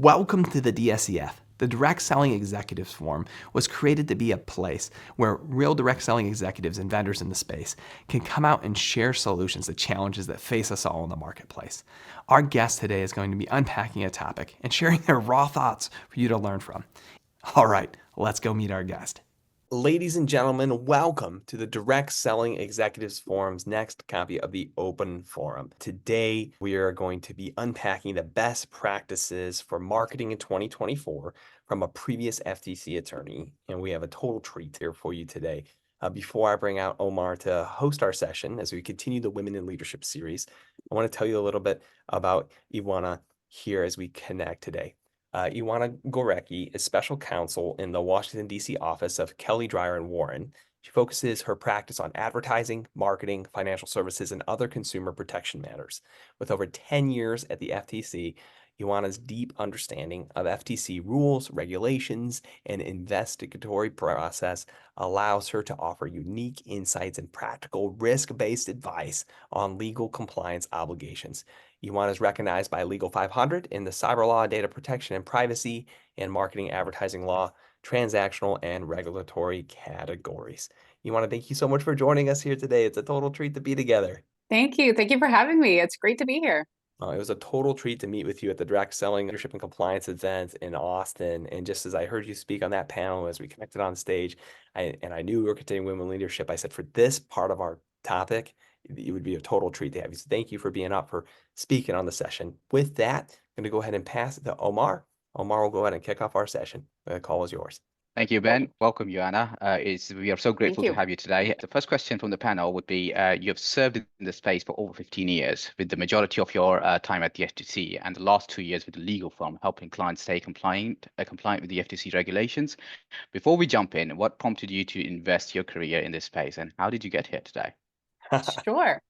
Welcome to the DSEF. The Direct Selling Executives Forum was created to be a place where real direct selling executives and vendors in the space can come out and share solutions to challenges that face us all in the marketplace. Our guest today is going to be unpacking a topic and sharing their raw thoughts for you to learn from. All right, let's go meet our guest. Ladies and gentlemen, welcome to the Direct Selling Executives Forum's next copy of the Open Forum. Today, we are going to be unpacking the best practices for marketing in 2024 from a previous FTC attorney, and we have a total treat here for you today. Before I bring out Omar to host our session as we continue the Women in Leadership series, I want to tell you a little bit about Ioana here as we connect today. Ioana Gorecki is Special Counsel in the Washington D.C. office of Kelley Drye Warren. She focuses her practice on advertising, marketing, financial services, and other consumer protection matters. With over 10 years at the FTC, Ioana's deep understanding of FTC rules, regulations, and investigatory process allows her to offer unique insights and practical risk-based advice on legal compliance obligations. Ioana is recognized by Legal 500 in the cyber law, data protection and privacy, and marketing advertising law, transactional and regulatory categories. Ioana, thank you so much for joining us here today. It's a total treat to be together. Thank you. Thank you for having me. It's great to be here. It was a total treat to meet with you at the Direct Selling Leadership and Compliance event in Austin. And just as I heard you speak on that panel, as we connected on stage, I knew we were continuing women leadership, I said, for this part of our topic, it would be a total treat to have you. So thank you for being up, for speaking on the session. With that, I'm going to go ahead and pass it to Omar. Omar will go ahead and kick off our session. The call is yours. Thank you, Ben. Welcome, Ioana. We are so grateful to have you today. The first question from the panel would be, you have served in the space for over 15 years, with the majority of your time at the FTC and the last 2 years with the legal firm, helping clients stay compliant with the FTC regulations. Before we jump in, what prompted you to invest your career in this space, and how did you get here today? Sure.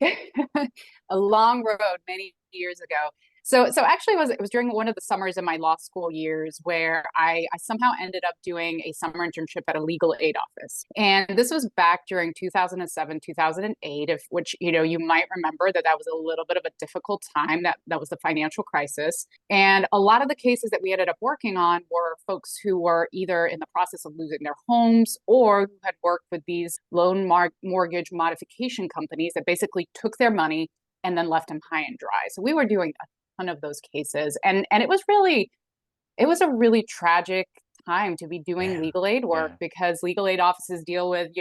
A long road many years ago. So actually it was during one of the summers in my law school years where I somehow ended up doing a summer internship at a legal aid office. And this was back during 2007, 2008, which, you might remember that was a little bit of a difficult time. That was the financial crisis. And a lot of the cases that we ended up working on were folks who were either in the process of losing their homes or who had worked with these loan mortgage modification companies that basically took their money and then left them high and dry. So we were doing a ton of those cases. And it was a really tragic time to be doing legal aid work because legal aid offices deal with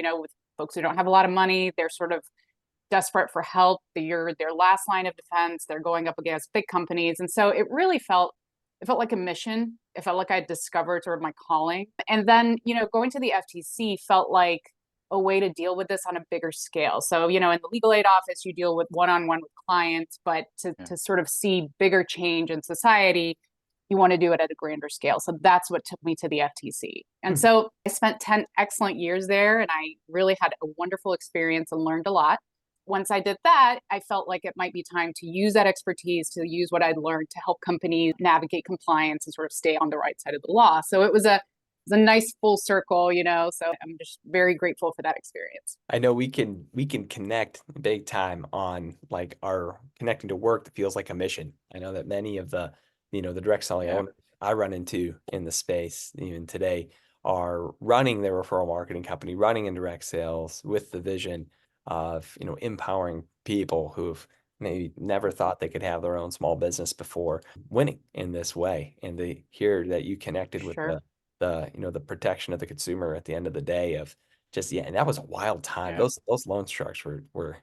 folks who don't have a lot of money. They're sort of desperate for help. You're their last line of defense. They're going up against big companies. And so it felt like a mission. It felt like I discovered sort of my calling. And then, going to the FTC felt like a way to deal with this on a bigger scale. So, in the legal aid office, you deal with one-on-one with clients, but to sort of see bigger change in society, you want to do it at a grander scale. So that's what took me to the FTC. And so I spent 10 excellent years there, and I really had a wonderful experience and learned a lot. Once I did that, I felt like it might be time to use that expertise, to use what I'd learned to help companies navigate compliance and sort of stay on the right side of the law. So it was a nice full circle, so I'm just very grateful for that experience. I know we can connect big time on like our connecting to work that feels like a mission. I know that many of the, the direct selling owners I run into in the space even today are running their referral marketing company, running in direct sales with the vision of, empowering people who've maybe never thought they could have their own small business before, winning in this way. And they hear that you connected with the protection of the consumer at the end of the day of just, and that was a wild time. Those loan sharks were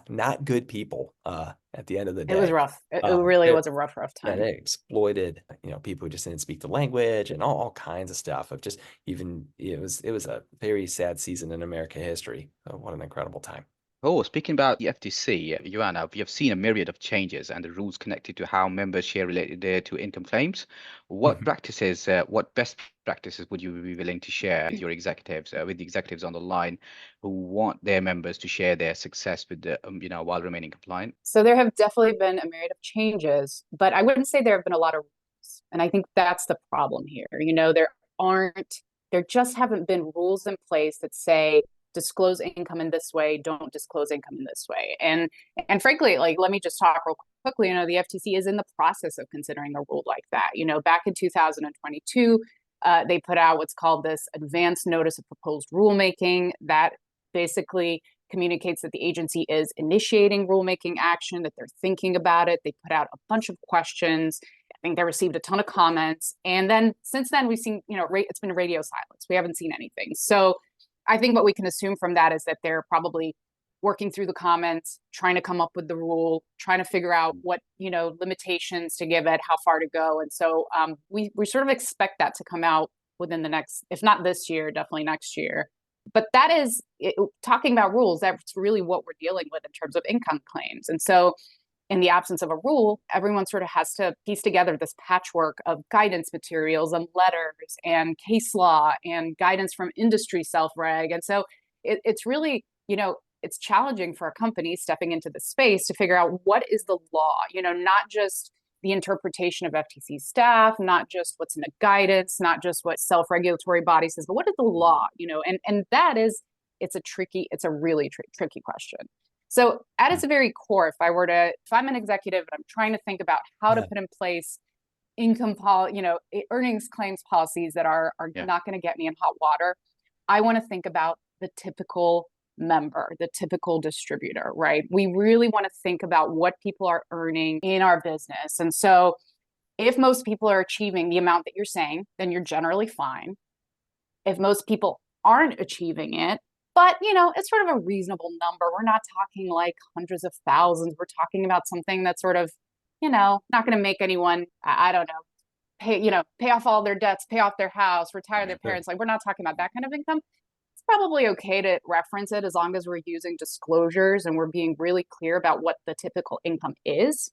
not good people at the end of the day. It was rough. It really was a rough time. Yeah, they exploited, people who just didn't speak the language and all kinds of stuff of just it was a very sad season in American history. What an incredible time. Oh, speaking about the FTC, Ioana, we have seen a myriad of changes and the rules connected to how members share related to income claims. What what best practices would you be willing to share with your executives, with the executives on the line who want their members to share their success with while remaining compliant? So there have definitely been a myriad of changes, but I wouldn't say there have been a lot of rules. And I think that's the problem here. There just haven't been rules in place that say, disclose income in this way, don't disclose income in this way. And frankly, like, let me just talk real quickly. The FTC is in the process of considering a rule like that. Back in 2022, they put out what's called this advance notice of proposed rulemaking that basically communicates that the agency is initiating rulemaking action, that they're thinking about it. They put out a bunch of questions. I think they received a ton of comments. And then since then, we've seen, it's been radio silence. We haven't seen anything. So I think what we can assume from that is that they're probably working through the comments, trying to come up with the rule, trying to figure out what, limitations to give it, how far to go. And so we sort of expect that to come out within the next, if not this year, definitely next year. But that is, talking about rules, that's really what we're dealing with in terms of income claims. And so in the absence of a rule, everyone sort of has to piece together this patchwork of guidance materials and letters and case law and guidance from industry self-reg. And so it's really, it's challenging for a company stepping into the space to figure out what is the law, not just the interpretation of FTC staff, not just what's in the guidance, not just what self-regulatory body says, but what is the law, and that is, it's a really tricky question. So at its very core, if I'm an executive and I'm trying to think about how to put in place earnings claims policies that are not going to get me in hot water, I want to think about the typical member, the typical distributor, right? We really want to think about what people are earning in our business. And so if most people are achieving the amount that you're saying, then you're generally fine. If most people aren't achieving it, but it's sort of a reasonable number. We're not talking like hundreds of thousands. We're talking about something that's sort of, not going to make anyone, I don't know, pay off all their debts, pay off their house, retire their parents. Like, we're not talking about that kind of income. It's probably okay to reference it as long as we're using disclosures and we're being really clear about what the typical income is.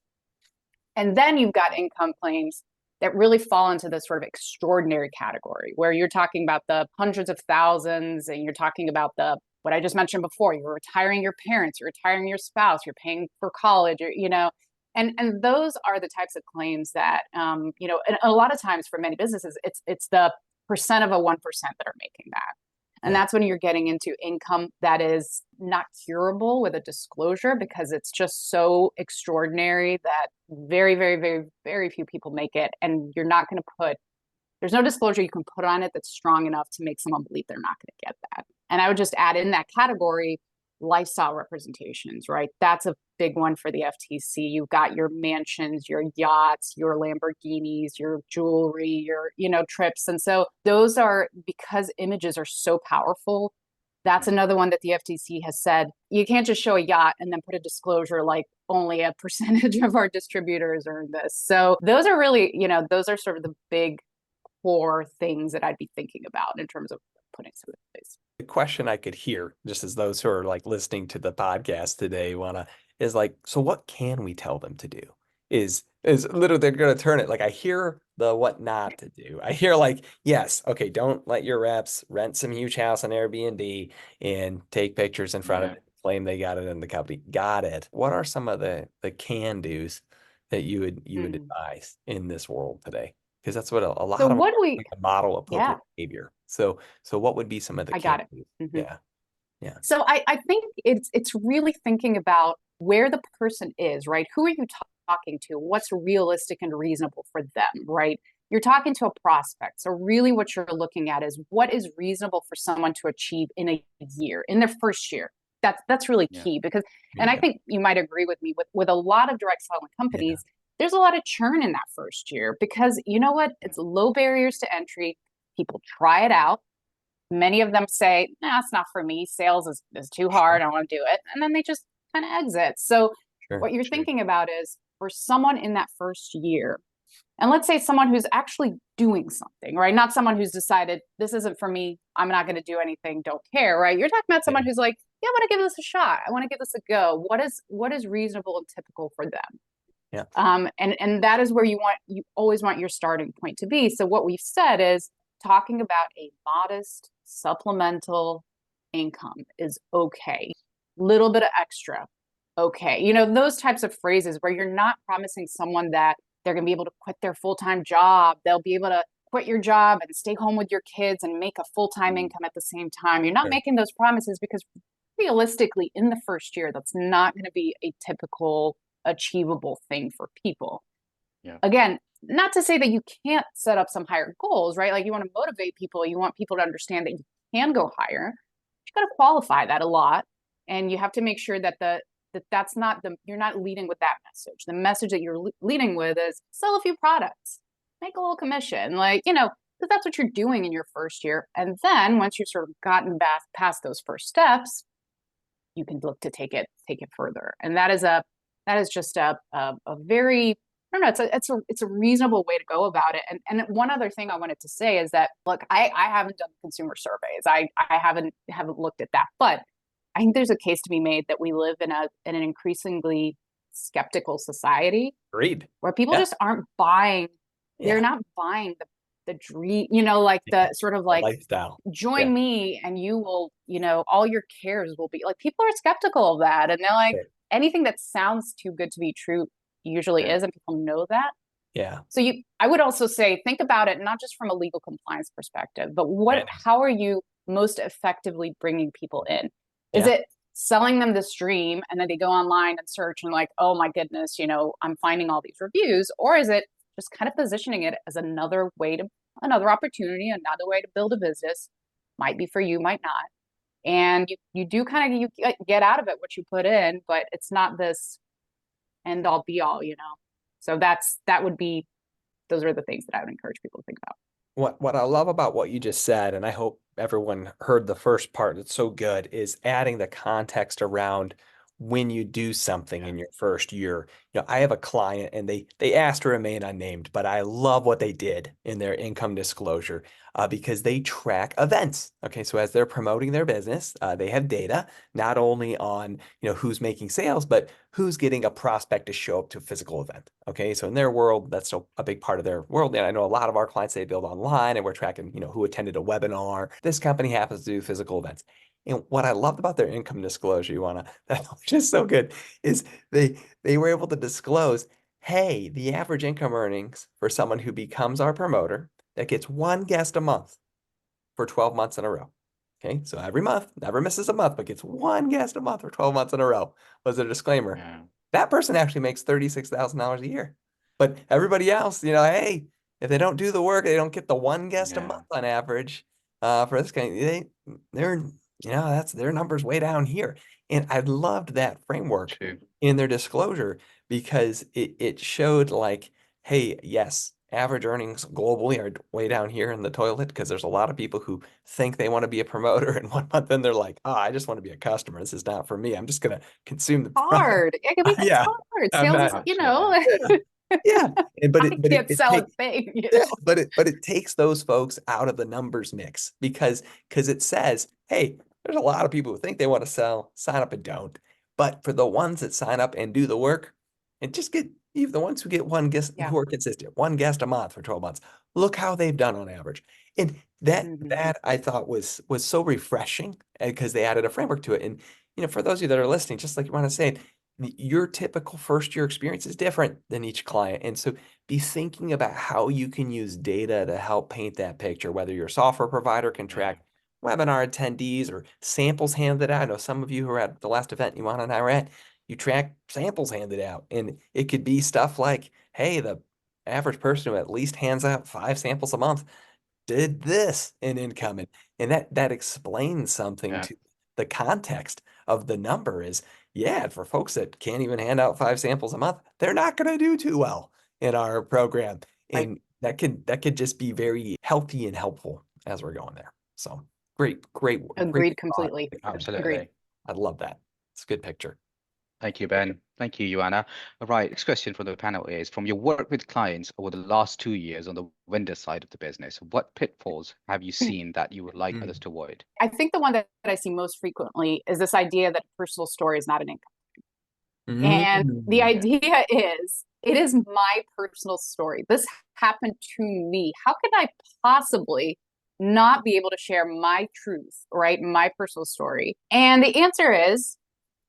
And then you've got income claims that really fall into this sort of extraordinary category where you're talking about the hundreds of thousands and you're talking about what I just mentioned before, you're retiring your parents, you're retiring your spouse, you're paying for college, and those are the types of claims that, and a lot of times for many businesses, it's the percent of a 1% that are making that. And that's when you're getting into income that is not curable with a disclosure because it's just so extraordinary that very, very, very, very few people make it. And you're not going to there's no disclosure you can put on it that's strong enough to make someone believe they're not going to get that. And I would just add in that category, lifestyle representations, right? That's a big one for the FTC. You've got your mansions, your yachts, your Lamborghinis, your jewelry, your, trips. And so those are, because images are so powerful, that's another one that the FTC has said, you can't just show a yacht and then put a disclosure like only a percentage of our distributors earn this. So those are really, those are sort of the big core things that I'd be thinking about in terms of putting something in place. The question I could hear, just as those who are like listening to the podcast today is like, so what can we tell them to do? Is literally they're going to turn it. Like, I hear the what not to do. I hear like, yes, okay, don't let your reps rent some huge house on Airbnb and take pictures in front of it, claim they got it in the company. Got it. What are some of the can do's that you would advise in this world today? Because that's what a lot of model appropriate behavior. So what would be some of the can do's? Mm-hmm. Yeah. So I think it's really thinking about where the person is, right? Who are you talking to? What's realistic and reasonable for them, right? You're talking to a prospect. So really what you're looking at is what is reasonable for someone to achieve in a year, in their first year. That's really key because, and I think you might agree with me, with a lot of direct selling companies, there's a lot of churn in that first year because you know what? It's low barriers to entry. People try it out. Many of them say, nah, it's not for me. Sales is too hard. I don't want to do it. And then they just kind of exit. So what you're thinking about is for someone in that first year, and let's say someone who's actually doing something, right? Not someone who's decided this isn't for me. I'm not going to do anything. Don't care, right? You're talking about someone who's like, yeah, I want to give this a shot. I want to give this a go. What is reasonable and typical for them? Yeah. And that is where you always want your starting point to be. So what we've said is talking about a modest supplemental income is okay. Little bit of extra. Okay. Those types of phrases where you're not promising someone that they're going to be able to quit their full-time job. They'll be able to quit your job and stay home with your kids and make a full-time income at the same time. You're not making those promises because realistically, in the first year, that's not going to be a typical achievable thing for people. Yeah. Again, not to say that you can't set up some higher goals, right? Like you want to motivate people, you want people to understand that you can go higher. You got to qualify that a lot, and you have to make sure that that's not you're not leading with that message. The message that you're leading with is sell a few products, make a little commission, like, because that's what you're doing in your first year. And then once you've sort of gotten past those first steps, you can look to take it further. And that is just a very, I don't know, it's a reasonable way to go about it. And one other thing I wanted to say is that, look, I haven't done consumer surveys. I haven't looked at that, but I think there's a case to be made that we live in an increasingly skeptical society. Agreed. Where people just aren't buying. They're not buying the dream, like the sort of like lifestyle. Join me and you will, all your cares will be like, people are skeptical of that. And they're like, anything that sounds too good to be true usually is, and people know that. Yeah. So I would also say, think about it, not just from a legal compliance perspective, but how are you most effectively bringing people in? Is it selling them this dream and then they go online and search and like, oh my goodness, I'm finding all these reviews? Or is it just kind of positioning it as another opportunity, another way to build a business? Might be for you, might not. And you do kind of, you get out of it what you put in, but it's not this end all be all, So those are the things that I would encourage people to think about. What I love about what you just said, and I hope everyone heard the first part, it's so good, is adding the context around when you do something in your first year. I have a client and they asked to remain unnamed, but I love what they did in their income disclosure because they track events. Okay, so as they're promoting their business, they have data not only on who's making sales, but who's getting a prospect to show up to a physical event. Okay, so in their world, that's a big part of their world. And I know a lot of our clients, they build online and we're tracking who attended a webinar. This company happens to do physical events. And what I loved about their income disclosure, Ioana, that was just so good, is they were able to disclose, hey, the average income earnings for someone who becomes our promoter that gets one guest a month for 12 months in a row. Okay, so every month, never misses a month, but gets one guest a month for 12 months in a row was a disclaimer. Yeah. That person actually makes $36,000 a year. But everybody else, hey, if they don't do the work, they don't get the one guest a month on average for this kind. They're that's their numbers way down here. And I loved that framework in their disclosure because it showed like, hey, yes, average earnings globally are way down here in the toilet because there's a lot of people who think they want to be a promoter in 1 month and they're like, I just want to be a customer. This is not for me. I'm just going to consume the hard. It's hard. Sales is, Yeah, but I can't sell a thing. But it takes those folks out of the numbers mix because it says, hey, there's a lot of people who think they want to sell, sign up and don't. But for the ones that sign up and do the work, and just get even the ones who get one guest who are consistent, one guest a month for 12 months, look how they've done on average. And that I thought was so refreshing because they added a framework to it. And for those of you that are listening, just like you want to say, your typical first year experience is different than each client. And so be thinking about how you can use data to help paint that picture, whether your software provider can track webinar attendees or samples handed out. I know some of you who are at the last event Ioana and I were at, you track samples handed out. And it could be stuff like, hey, the average person who at least hands out 5 samples a month did this in income. And that explains something to the context of the number is, for folks that can't even hand out 5 samples a month, they're not going to do too well in our program. And that could just be very healthy and helpful as we're going there. So great. Agreed completely. Absolutely. Agreed. I love that. It's a good picture. Thank you, Ben. Thank you, Ioana. All right, next question from the panel is, from your work with clients over the last 2 years on the vendor side of the business, what pitfalls have you seen that you would like others to avoid? I think the one that I see most frequently is this idea that a personal story is not an income. And the idea is, it is my personal story. This happened to me. How could I possibly not be able to share my truth, right? My personal story. And the answer is,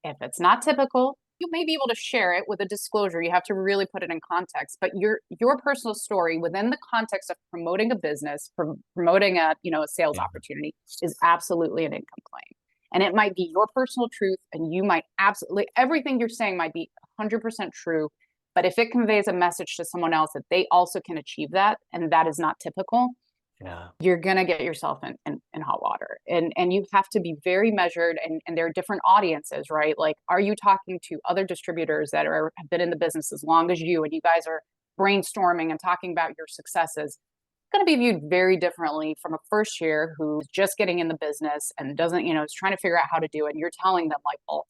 if it's not typical, you may be able to share it with a disclosure. You have to really put it in context, but your personal story within the context of promoting a business, promoting a, a sales opportunity is absolutely an income claim. And it might be your personal truth, and you might absolutely, everything you're saying might be 100% true. But if it conveys a message to someone else that they also can achieve that, and that is not typical, you're going to get yourself in hot water. And you have to be very measured, and there are different audiences, right? Like, are you talking to other distributors that have been in the business as long as you, and you guys are brainstorming and talking about your successes? Going to be viewed very differently from a first year who's just getting in the business and doesn't, is trying to figure out how to do it. And you're telling them like, well,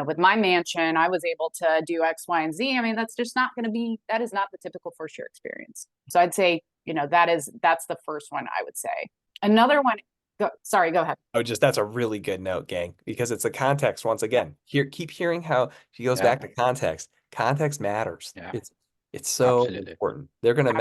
with my mansion, I was able to do X, Y, and Z. I mean, that's just not going to be, that is not the typical first year experience. So I'd say, that's the first one I would say. Another one, go ahead. That's a really good note, gang, because it's a context. Once again, keep hearing how she goes back to context. Context matters. Yeah. It's so important. They're going to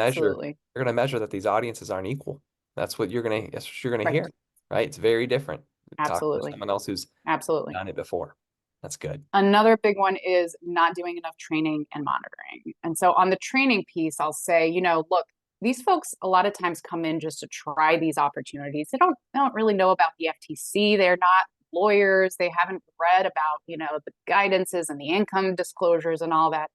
measure that these audiences aren't equal. That's what you're going to hear, right? It's very different. Absolutely. Talk to someone else who's done it before. That's good. Another big one is not doing enough training and monitoring. And so on the training piece, I'll say, look, these folks a lot of times come in just to try these opportunities. They don't really know about the FTC. They're not lawyers. They haven't read about, the guidances and the income disclosures and all that.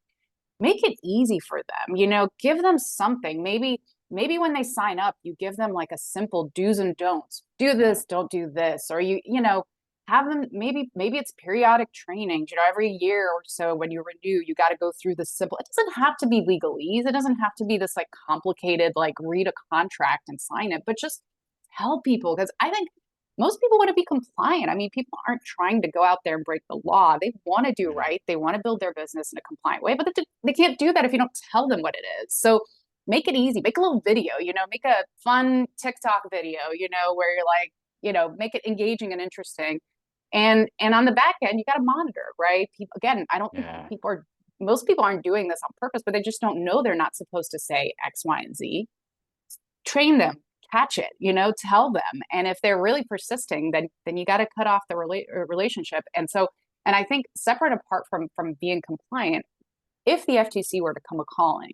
Make it easy for them, give them something. Maybe when they sign up, you give them like a simple do's and don'ts. Do this, don't do this. Or have them, maybe it's periodic training, every year or so when you renew, you got to go through the simple, it doesn't have to be legalese. It doesn't have to be this like complicated, like read a contract and sign it, but just tell people, because I think most people want to be compliant. I mean, people aren't trying to go out there and break the law. They want to do right. They want to build their business in a compliant way, but they can't do that if you don't tell them what it is. So make it easy. Make a little video, make a fun TikTok video, where you're like, make it engaging and interesting. And on the back end, you got to monitor, right? People, again, I don't think most people aren't doing this on purpose, but they just don't know they're not supposed to say X, Y, and Z. Train them. Catch it, tell them. And if they're really persisting, then you got to cut off the relationship. And I think separate apart from being compliant, if the FTC were to come a calling,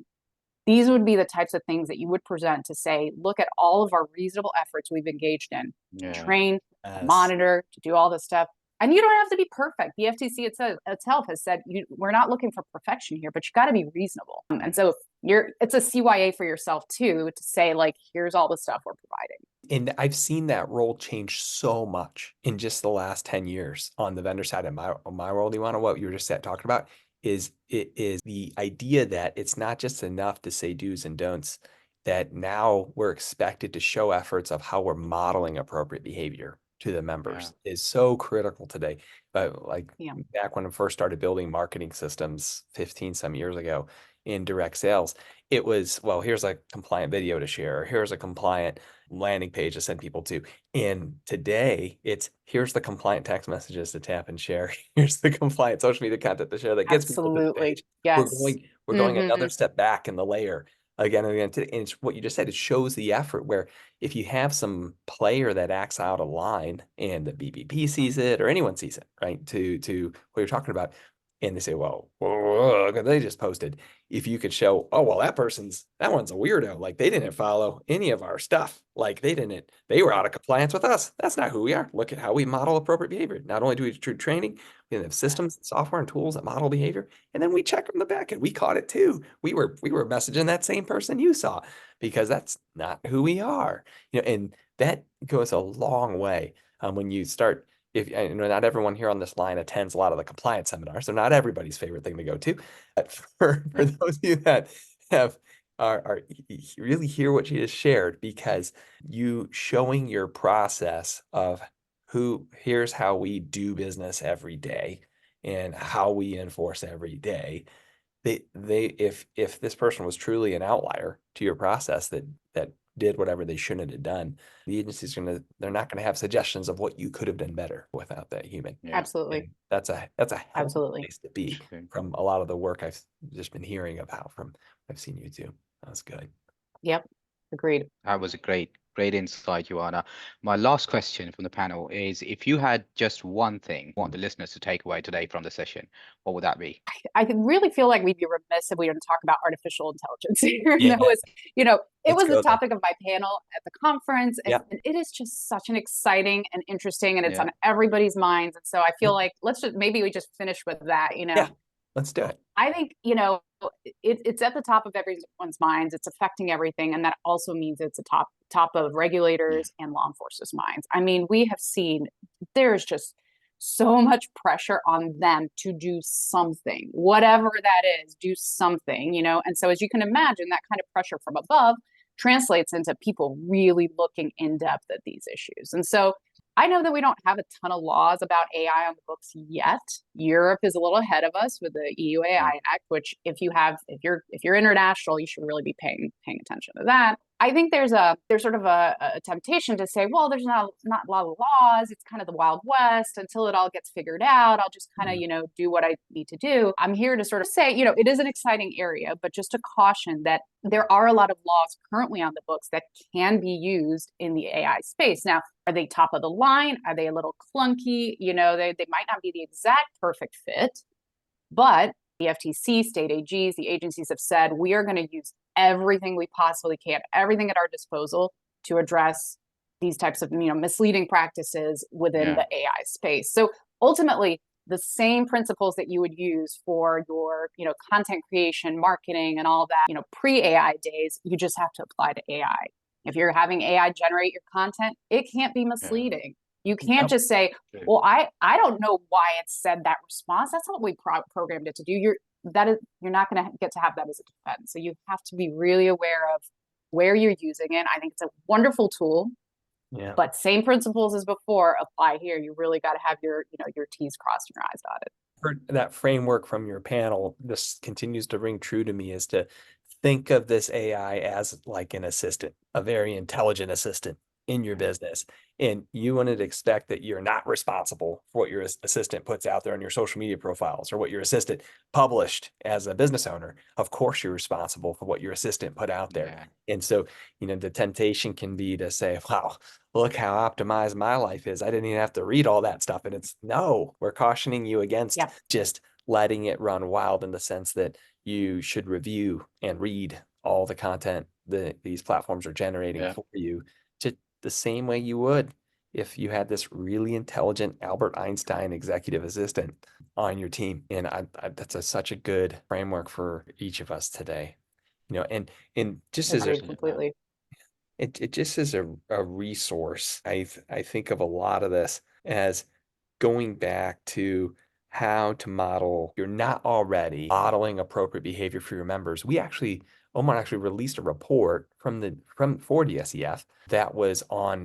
these would be the types of things that you would present to say, look at all of our reasonable efforts we've engaged in, train, monitor, to do all this stuff. And you don't have to be perfect. The FTC itself has said, we're not looking for perfection here, but you got to be reasonable. And so it's a CYA for yourself too, to say like, here's all the stuff we're providing. And I've seen that role change so much in just the last 10 years on the vendor side of my role. Ioana, what you were just talking about is the idea that it's not just enough to say do's and don'ts, that now we're expected to show efforts of how we're modeling appropriate behavior to the members is so critical today. But back when I first started building marketing systems 15 some years ago in direct sales, it was, well, here's a compliant video to share, or here's a compliant landing page to send people to. And today it's, here's the compliant text messages to tap and share. Here's the compliant social media content to share that gets people to the page. Yes. We're going another step back in the layer again and again. And it's what you just said, it shows the effort where if you have some player that acts out of line and the BBP sees it or anyone sees it, right, to what you're talking about, and they say, well, they just posted. If you could show, oh, well, that one's a weirdo. Like they didn't follow any of our stuff. Like they were out of compliance with us. That's not who we are. Look at how we model appropriate behavior. Not only do we do training, we have systems, software, and tools that model behavior. And then we check from the back and we caught it too. We were messaging that same person you saw because that's not who we are. And that goes a long way when you start. If not everyone here on this line attends a lot of the compliance seminars, so not everybody's favorite thing to go to. But for those of you that are really hear what you just shared, because you showing your process of here's how we do business every day and how we enforce every day. If this person was truly an outlier to your process that did whatever they shouldn't have done, the agency's they're not gonna have suggestions of what you could have done better without that human. Absolutely. And that's a healthy place to be from a lot of the work I've just been hearing about from I've seen you do. That's good. Yep. Agreed. That was a great Great insight, Ioana. My last question from the panel is, if you had just one thing you want the listeners to take away today from the session, what would that be? I really feel like we'd be remiss if we didn't talk about artificial intelligence here. Yeah. That was, it was the go there. topic of my panel at the conference. And, Yeah. and it is just such an exciting and interesting, and it's Yeah. on everybody's minds. And so I feel like maybe we just finish with that, Yeah, let's do it. I think, it's at the top of everyone's minds. It's affecting everything. And that also means it's a top of regulators and law enforcement's minds. I mean, we have seen there's just so much pressure on them to do something, whatever that is, do something, And so as you can imagine, that kind of pressure from above translates into people really looking in depth at these issues. And so I know that we don't have a ton of laws about AI on the books yet. Europe is a little ahead of us with the EU AI Act, which if you're international, you should really be paying attention to that. I think there's sort of a temptation to say, well, there's not a lot of laws. It's kind of the Wild West until it all gets figured out. I'll just kind of, do what I need to do. I'm here to sort of say, it is an exciting area, but just to caution that there are a lot of laws currently on the books that can be used in the AI space. Now, are they top of the line? Are they a little clunky? They might not be the exact perfect fit, but the FTC, state AGs, the agencies have said, we are going to use everything we possibly can, everything at our disposal to address these types of, misleading practices within the AI space. So ultimately, the same principles that you would use for your, content creation, marketing, and all that, pre-AI days, you just have to apply to AI. If you're having AI generate your content, it can't be misleading. You can't just say, well, I don't know why it said that response. That's what we programmed it to do. You're not going to get to have that as a defense. So you have to be really aware of where you're using it. I think it's a wonderful tool. Yeah. But same principles as before apply here. You really got to have your T's crossed and your I's dotted. For that framework from your panel, this continues to ring true to me, is to think of this AI as like an assistant, a very intelligent assistant in your business. And you wouldn't expect that you're not responsible for what your assistant puts out there on your social media profiles or what your assistant published as a business owner. Of course, you're responsible for what your assistant put out there. Yeah. And so, the temptation can be to say, wow, look how optimized my life is. I didn't even have to read all that stuff. And we're cautioning you against just letting it run wild, in the sense that you should review and read all the content that these platforms are generating for you, to the same way you would if you had this really intelligent Albert Einstein executive assistant on your team. And that's such a good framework for each of us today. And just as completely. It just is a resource. I think of a lot of this as going back to how to model. You're not already modeling appropriate behavior for your members. Omar actually released a report for DSEF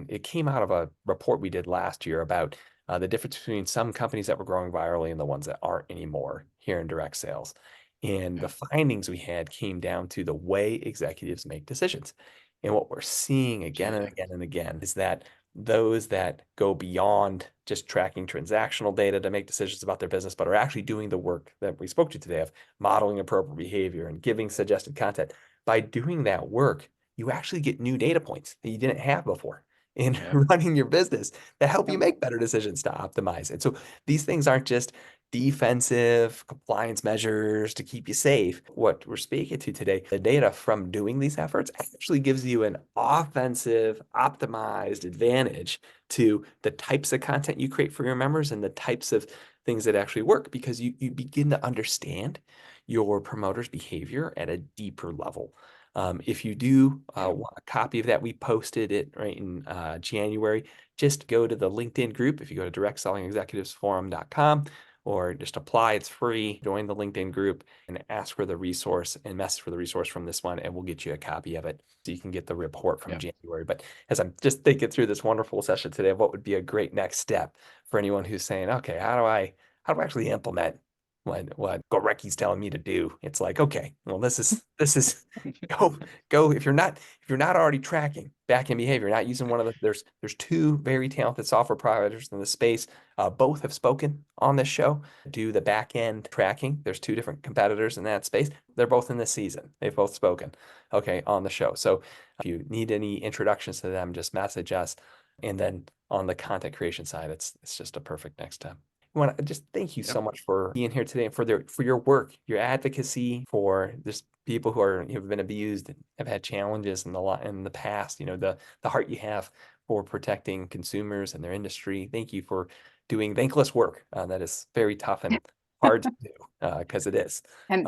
it came out of a report we did last year about the difference between some companies that were growing virally and the ones that aren't anymore here in direct sales. And the findings we had came down to the way executives make decisions. And what we're seeing again and again and again is that those that go beyond just tracking transactional data to make decisions about their business, but are actually doing the work that we spoke to today of modeling appropriate behavior and giving suggested content. By doing that work, you actually get new data points that you didn't have before in running your business that help you make better decisions to optimize. And so these things aren't just defensive compliance measures to keep you safe. What we're speaking to today, the data from doing these efforts actually gives you an offensive, optimized advantage to the types of content you create for your members and the types of things that actually work, because you begin to understand your promoters' behavior at a deeper level. If you do want a copy of that, we posted it right in January. Just go to the LinkedIn group. If you go to directSellingExecutivesForum.com, or just apply, it's free. Join the LinkedIn group and ask for the resource and message for the resource from this one, and we'll get you a copy of it so you can get the report from January. But as I'm just thinking through this wonderful session today, what would be a great next step for anyone who's saying, okay, how do I actually implement what Gorecki's telling me to do? It's like, okay, well, this is go. If you're not already tracking back-end behavior, not using one of there's two very talented software providers in the space. Both have spoken on this show, do the back end tracking. There's two different competitors in that space. They're both in this season. They've both spoken, okay, on the show. So if you need any introductions to them, just message us. And then on the content creation side, it's just a perfect next step. I want to just thank you so much for being here today and for your work, your advocacy for just people who have been abused and have had challenges in the past. The heart you have for protecting consumers and their industry. Thank you for doing thankless work that is very tough and hard to do because it is. And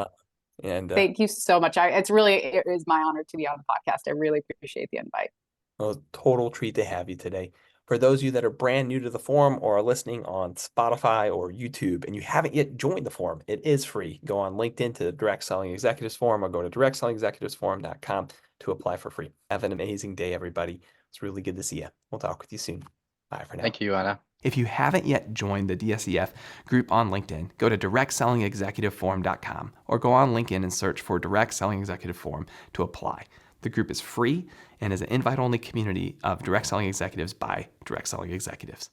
thank you so much. It is my honor to be on the podcast. I really appreciate the invite. Well, total treat to have you today. For those of you that are brand new to the forum or are listening on Spotify or YouTube and you haven't yet joined the forum, it is free. Go on LinkedIn to the Direct Selling Executives Forum or go to directselling-executivesforum.com to apply for free. Have an amazing day, everybody. It's really good to see you. We'll talk with you soon. Bye for now. Thank you, Ioana. If you haven't yet joined the DSEF group on LinkedIn, go to directselling-executive-forum.com or go on LinkedIn and search for Direct Selling Executive Forum to apply. The group is free and is an invite-only community of direct selling executives by direct selling executives.